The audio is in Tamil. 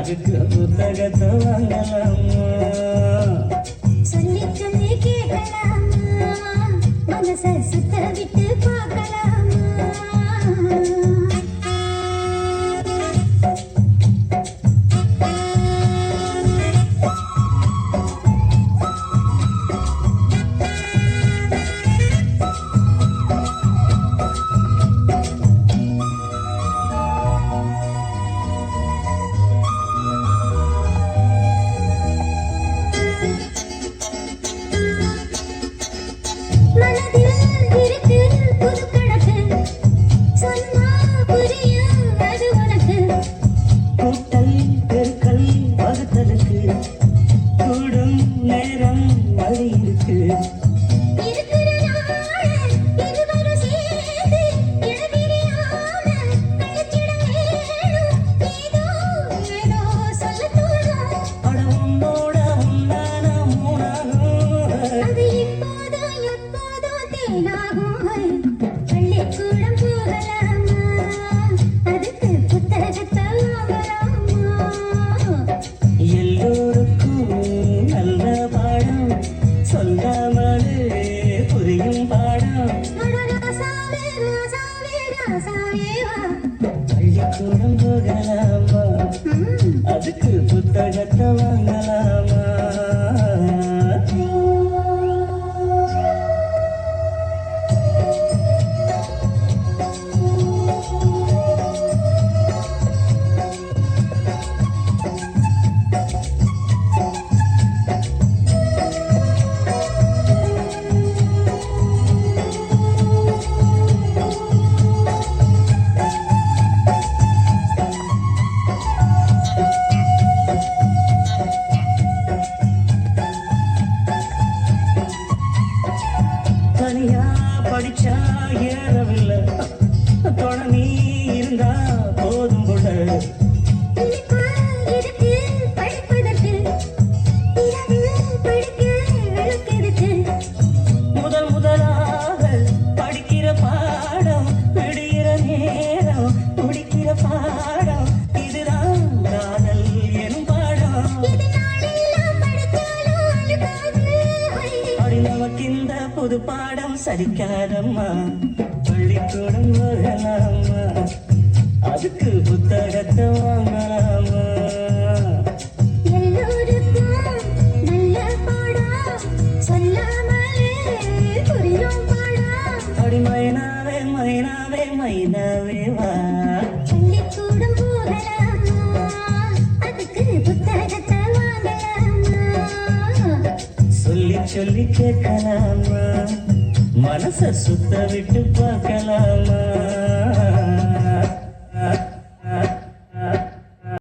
அதுக்கு புத்தகத்தை வாங்கலாமா சொல்லி சொல்லி கேட்கலாமா மனசை சுத்த விட்டு பார்க்கலாமா பள்ளிக்கூடம் போகலாமா அதுக்கு புத்தகத்தை வாங்கலாமா தனியா படிச்சா ஏறவில்லை தொடர்ந்து இருந்தா போதும் கூட முதல் முதலாக படிக்கிற பாடம் விடுகிற நேரம் முடிக்கிற பாடம் இதுதான் காதல் எனும் பாடம் அப்படி நமக்கு இந்த புது பாடம் சரிக்காதம்மா பள்ளிக்கூடம் போகலாமா அதுக்கு புத்தகத்தை வாங்கலாமா அப்படி மைனாவே மைனாவே மைனாவே வா பள்ளிக்கூடம் போகலாமா அதுக்கு புத்தகத்தை வாங்கலாமா சொல்லி சொல்லி கேட்கலாமா மனச சுத்த விட்டு பார்க்கலாமா